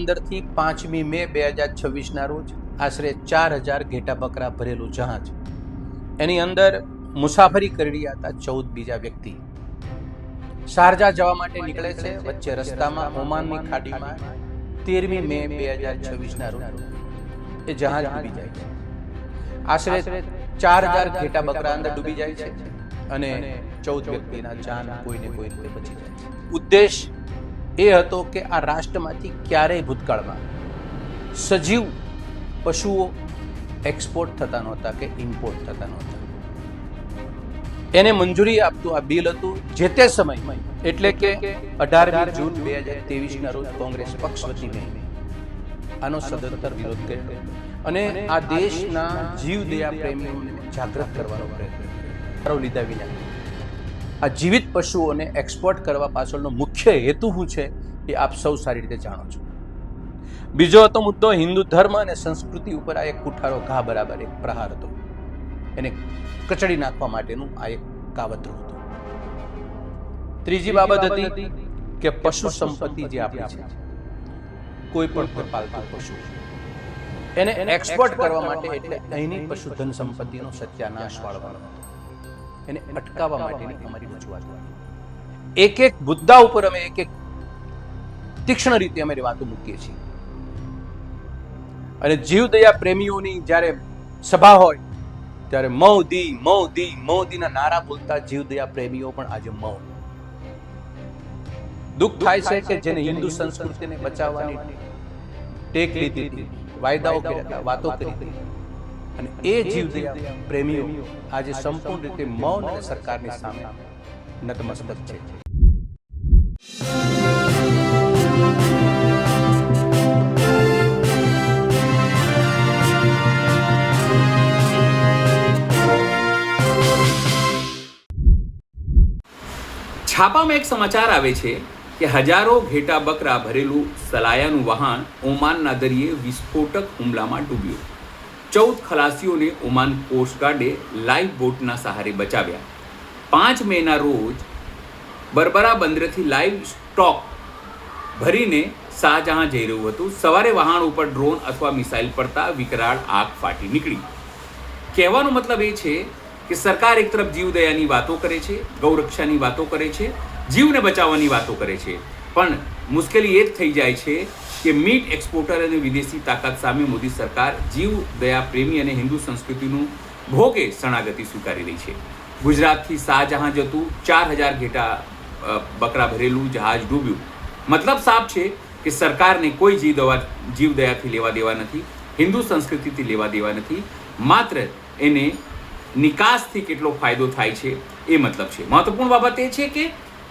બંદરથી 5મી મે 2026ના રોજ આશરે 4000 ઘેટા બકરા ભરેલું જહાજ એની અંદર મુસાફરી કરી રહ્યા હતા 14 બીજા વ્યક્તિ શારજા જવા માટે નીકળે છે। વચ્ચે રસ્તામાં ઓમાનની ખાડીમાં 13મી મે 2026ના રોજ એ જહાજ ડૂબી જાય છે। આશરે 4000 ઘેટા બકરા અંદર ડૂબી જાય છે અને 14 વ્યક્તિના જાન કોઈને કોઈ રીતે બચી જાય છે। ઉદ્દેશ એ હતો કે આ રાષ્ટ્રમાંથી ક્યારેય ભૂતકાળમાં સજીવ પશુઓ એક્સપોર્ટ થતા નહોતા કે ઇમ્પોર્ટ થતા નહોતા। એને મંજૂરી આપતું આ બિલ હતું। જે તે સમયમાં એટલે કે 18મી જૂન 2023ના રોજ કોંગ્રેસ પક્ષ વતીને આનો સદંતર વિરોધ કર્યો અને આ દેશના જીવદયા પ્રેમીઓને જાગૃત કરવાનો પ્રયત્ન લીધા વિના આ જીવિત પશુઓને એક્સપોર્ટ કરવા પાછળનો મુખ્ય હેતુ શું છે એ આપ સૌ સારી રીતે જાણો છો। બીજો હતો મુદ્દો હિન્દુ ધર્મ અને સંસ્કૃતિ ઉપર આ એક કુઠારો ઘા બરાબર એક પ્રહાર હતો। એને કચડી નાખવા માટેનું આ એક કાવતરું હતું। ત્રીજી બાબત હતી કે પશુ સંપત્તિ જે આપણી છે, કોઈ પણ પાલતું પશુ એને એક્સપોર્ટ કરવા માટે એટલે અહીંની પશુધન સંપત્તિનો સત્યાનાશ વાળવાનો હતો। એને અટકાવવા માટેની અમારી રજૂઆત હતી। એક એક મુદ્દા ઉપર અમે એક એક તીક્ષ્ણ રીતે અમારી વાતો મૂકીએ છીએ અને જીવદયા પ્રેમીઓની જ્યારે સભા હોય ત્યારે મોદી મોદી મોદીના નારા બોલતા જીવદયા પ્રેમીઓ પણ આજે મૌન। દુઃખ થાય છે કે જેને હિન્દુ સંસ્કૃતિને બચાવવાની ટેક લીધી હતી, વાયદાઓ કર્યા હતા, વાતો કરી હતી અને એ જીવદયા પ્રેમીઓ આજે સંપૂર્ણ રીતે મૌન અને સરકારની સામે નતમસ્તક છે। છાપામાં એક સમાચાર આવે છે કે હજારો ઘેટા બકરા ભરેલું સલાયાનું વાહન ઓમાનના દરિયે વિસ્ફોટક હુમલામાં ડૂબ્યું। 14 ખલાસીઓને ઓમાન કોસ્ટગાર્ડે લાઈફ બોટના સહારે બચાવ્યા। 5 મેના રોજ બરબરા બંદરેથી લાઈવ સ્ટોક ભરીને શાહજહાં જઈ રહ્યું હતું। સવારે વહાણ ઉપર ડ્રોન અથવા મિસાઇલ પડતા વિકરાળ આગ ફાટી નીકળી। કહેવાનો મતલબ એ છે કે સરકાર એક તરફ જીવદયાની વાતો કરે છે, ગૌરક્ષાની વાતો કરે છે, જીવને બચાવવાની વાતો કરે છે, પણ મુશ્કેલી એ જ થઈ જાય છે કે મીટ એક્સપોર્ટર અને વિદેશી તાકાત સામે મોદી સરકાર જીવદયા પ્રેમી અને હિન્દુ સંસ્કૃતિનું ભોગે શરણાગતિ સ્વીકારી રહી છે। ગુજરાતથી શાહજહાં જતું 4000 ઘેટા બકરા ભરેલું જહાજ ડૂબ્યું। મતલબ સાફ છે કે સરકારને કોઈ જીવદયાથી લેવા દેવા નથી, હિન્દુ સંસ્કૃતિથી લેવા દેવા નથી, માત્ર એને નિકાસથી કેટલો ફાયદો થાય છે એ મતલબ છે। મહત્વપૂર્ણ બાબત એ છે કે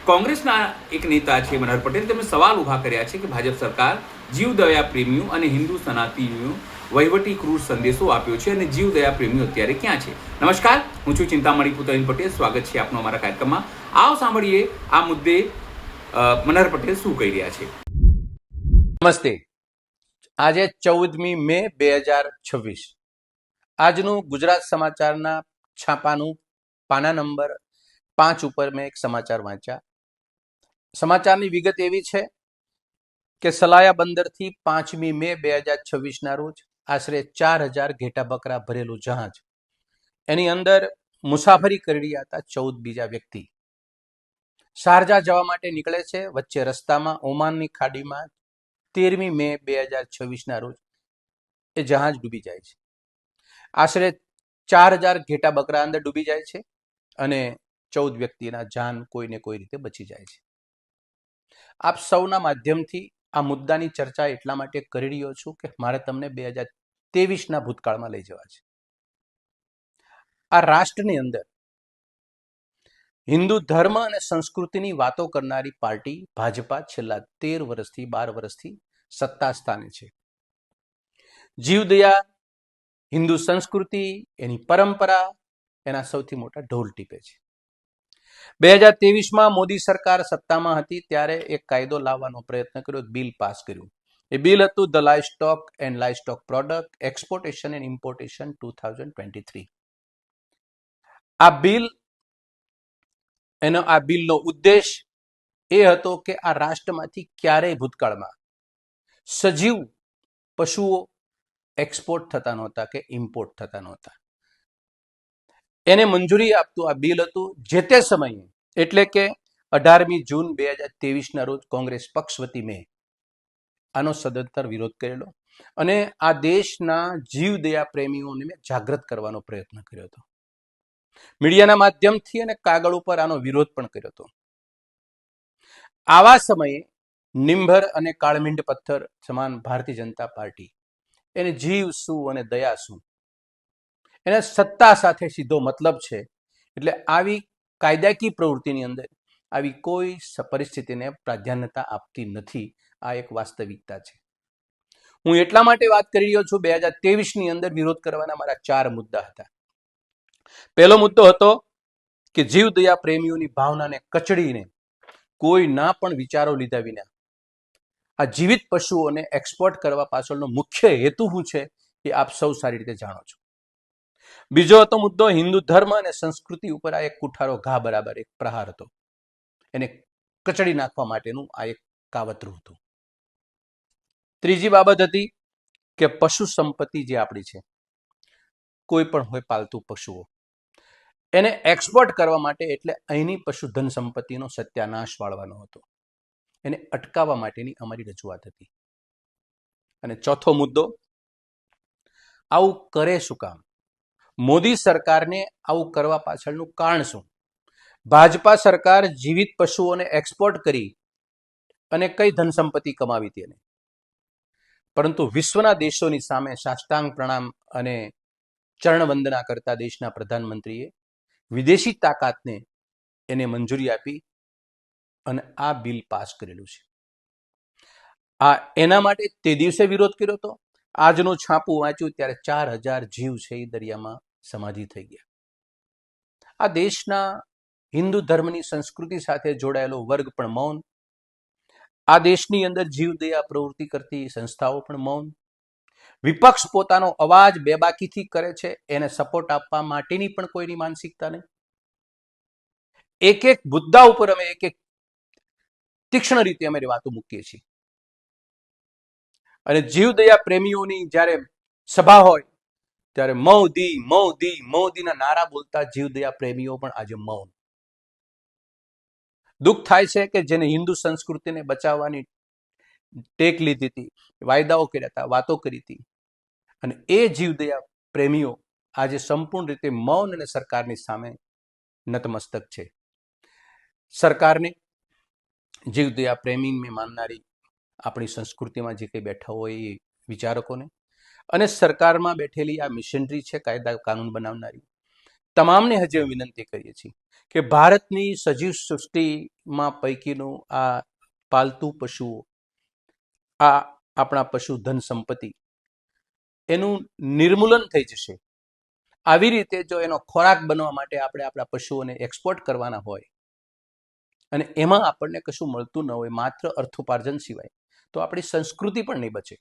કોંગ્રેસના એક નેતા છે મનહર પટેલ, તેમણે સવાલ ઊભા કર્યા છે કે ભાજપ સરકાર જીવદયા પ્રેમીઓ અને હિન્દુ સનાતનીઓ વહીવટી ક્રૂર સંદેશો આપ્યો છે અને જીવદયા પ્રેમીઓ અત્યારે ક્યાં છે? નમસ્કાર, હું છું ચિંતામણી પુતળીન પટેલ, સ્વાગત છે આપનો અમારા કાર્યક્રમમાં। આવો સાંભળીએ આ મુદ્દે મનહર પટેલ શું કહી રહ્યા છે। નમસ્તે। આજે 14મી મે 2026 આજનું ગુજરાત સમાચારના છાપાનું પાના નંબર 5 ઉપર મેં એક સમાચાર વાંચ્યા। સમાચારની વિગત એવી છે કે સલાયા બંદરથી 5મી મે 2026ના રોજ આશરે 4000 ઘેટા બકરા ભરેલું જહાજ એની અંદર મુસાફરી કરી રહ્યા હતા 14 બીજા વ્યક્તિ શારજા જવા માટે નીકળે છે। વચ્ચે રસ્તામાં ઓમાનની ખાડીમાં 13મી મે 2026ના રોજ એ જહાજ ડૂબી જાય છે। આશરે 4000 ઘેટા બકરા અંદર ડૂબી જાય છે અને 14 વ્યક્તિના જાન કોઈને કોઈ રીતે બચી જાય છે। આપ સૌના માધ્યમથી આ મુદ્દાની ચર્ચા એટલા માટે કરી રહ્યો છું કે મારે તમને 2023ના ભૂતકાળમાં લઈ જવા છે। આ રાષ્ટ્રની અંદર હિન્દુ ધર્મ અને સંસ્કૃતિની વાતો કરનારી પાર્ટી ભાજપા છેલ્લા 13 વર્ષથી 12 વર્ષથી સત્તા સ્થાને છે। જીવદયા, હિન્દુ સંસ્કૃતિ, એની પરંપરા એના સૌથી મોટા ઢોલ ટીપે છે। 2023માં મોદી સરકાર સત્તામાં હતી ત્યારે એક કાયદો લાવવાનો પ્રયત્ન કર્યો, બિલ પાસ કર્યું। એ બિલ હતું the livestock and livestock product exportation and importation 2023। આ બિલનો ઉદ્દેશ એ હતો કે આ રાષ્ટ્રમાંથી ક્યારેય ભૂતકાળમાં સજીવ પશુઓ એક્સપોર્ટ થતા નહોતા કે ઇમ્પોર્ટ થતા નહોતા. એને મંજૂરી આપતું આ બિલ હતું. જે તે સમયે એટલે કે 18મી જૂન 2023ના રોજ કોંગ્રેસ પક્ષ વતી મેં આનો સદંતર વિરોધ કરેલો અને આ દેશના જીવદયા પ્રેમીઓને મેં જાગૃત કરવાનો પ્રયત્ન કર્યો હતો. મીડિયાના માધ્યમથી અને કાગળ ઉપર આનો વિરોધ પણ કર્યો હતો. આવા સમયે નિંભર અને કાળમીંડ પથ્થર સમાન ભારતીય જનતા પાર્ટી એને જીવ શું અને દયા શું, એને સત્તા સાથે સીધો મતલબ છે. એટલે આવી કાયદાકીય પ્રવૃત્તિની અંદર આવી કોઈ પરિસ્થિતિને પ્રાધાન્યતા આપતી નથી. આ એક વાસ્તવિકતા છે. હું એટલા માટે વાત કરી રહ્યો છું. 2023ની અંદર વિરોધ કરવાના મારા 4 મુદ્દા હતા. પહેલો મુદ્દો હતો કે જીવદયા પ્રેમીઓની ભાવનાને કચડીને કોઈના પણ વિચારો લીધા વિના આ જીવિત પશુઓને એક્સપોર્ટ કરવા પાછળનો મુખ્ય હેતુ શું છે એ આપ સૌ સારી રીતે જાણો છો. બીજો હતો મુદ્દો હિન્દુ ધર્મ અને સંસ્કૃતિ ઉપર આ એક કુઠારો ઘા બરાબર એક પ્રહાર હતો. એને કચડી નાખવા માટેનું આ એક કાવતરું હતું. ત્રીજી બાબત હતી કે પશુ સંપત્તિ જે આપણી છે, કોઈ પણ હોય પાલતુ પશુઓ, એને એક્સપોર્ટ કરવા માટે એટલે અહીંની પશુધન સંપત્તિનો સત્યાનાશ વાળવાનો હતો. એને અટકાવવા માટેની અમારી રજૂઆત હતી. અને ચોથો મુદ્દો, આવું કરે શું કામ? મોદી સરકારને આવું કરવા પાછળનું કારણ શું? ભાજપા સરકાર જીવિત પશુઓને એક્સપોર્ટ કરી અને કઈ ધન સંપત્તિ કમાવી હતી એને, પરંતુ વિશ્વના દેશોની સામે સાષ્ટાંગ પ્રણામ અને ચરણ વંદના કરતા દેશના પ્રધાનમંત્રીએ વિદેશી તાકાતને એને મંજૂરી આપી અને આ બિલ પાસ કરેલું છે. આ એના માટે તે દિવસે વિરોધ કર્યો હતો. આજનું છાપું વાંચ્યું ત્યારે 4000 જીવ છે એ દરિયામાં સમાધિ થઈ ગયા. આ દેશના હિન્દુ ધર્મની સંસ્કૃતિ સાથે જોડાયેલો વર્ગ પણ મૌન. આ દેશની અંદર જીવદયા પ્રવૃત્તિ કરતી સંસ્થાઓ પણ મૌન. વિપક્ષ પોતાનો અવાજ બેબાકીથી કરે છે, એને સપોર્ટ આપવા માટેની પણ કોઈની માનસિકતા નહીં. એક એક મુદ્દા ઉપર અમે એક એક તીક્ષ્ણ રીતે અમે વાતો મૂકીએ છીએ. અને જીવદયા પ્રેમીઓની જ્યારે સભા હોય ત્યારે મોદી મોદી મોદીના નારા બોલતા જીવદયા પ્રેમીઓ પણ આજે મૌન. દુઃખ થાય છે કે જેને હિન્દુ સંસ્કૃતિને બચાવવાની ટેક લીધી હતી, વાયદાઓ કર્યા હતા, વાતો કરી હતી, અને એ જીવદયા પ્રેમીઓ આજે સંપૂર્ણ રીતે મૌન અને સરકારની સામે નતમસ્તક છે. સરકારને, જીવદયા પ્રેમીને માનનારી આપણી સંસ્કૃતિમાં જે કંઈ બેઠા હોય એ વિચારકોને અને સરકારમાં બેઠેલી આ મિશનરી છે કાયદા કાનૂન બનાવનારી, તમામને હજી વિનંતી કરીએ છીએ કે ભારતની સજીવ સૃષ્ટિમાં પૈકીનું આ પાલતુ પશુઓ, આ આપણા પશુધન સંપત્તિ, એનું નિર્મૂલન થઈ જશે. આવી રીતે જો એનો ખોરાક બનવા માટે આપણે આપણા પશુઓને એક્સપોર્ટ કરવાના હોય અને એમાં આપણને કશું મળતું ન હોય, માત્ર અર્થોપાર્જન સિવાય, તો આપણી સંસ્કૃતિ પણ નહીં બચે.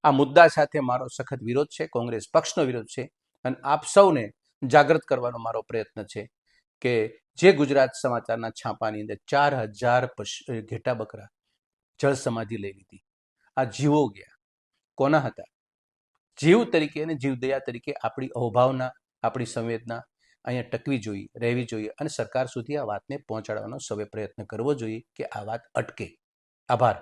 આ મુદ્દા સાથે મારો સખત વિરોધ છે, કોંગ્રેસ પક્ષનો વિરોધ છે, અને આપ સૌને જાગૃત કરવાનો મારો પ્રયત્ન છે કે જે ગુજરાત સમાચારના છાપાની અંદર 4000 ઘેટા બકરા જળ સમાધિ લઈ લીધી, આ જીવો ગયા, કોના હતા? જીવ તરીકે અને જીવદયા તરીકે આપણી અહોભાવના, આપણી સંવેદના અહીંયા ટકવી જોઈએ, રહેવી જોઈએ, અને સરકાર સુધી આ વાતને પહોંચાડવાનો સૌએ પ્રયત્ન કરવો જોઈએ કે આ વાત અટકે. આભાર.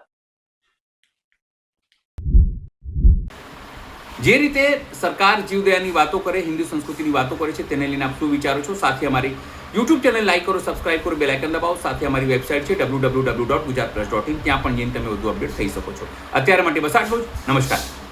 જે રીતે સરકાર જીવદયાની વાતો કરે, હિન્દુ સંસ્કૃતિની વાતો કરે છે, તેને લઈને આપ શું વિચારો છો? સાથે અમારી યુટ્યુબ ચેનલ લાઈક કરો, સબસ્ક્રાઇબ કરો, બેલ આઇકન દબાવો. સાથે અમારી વેબસાઇટ છે www.gujaratpress.in, ત્યાં પણ જઈને તમે વધુ અપડેટ થઈ શકો છો. અત્યારે માટે બસ આટલું જ. નમસ્કાર.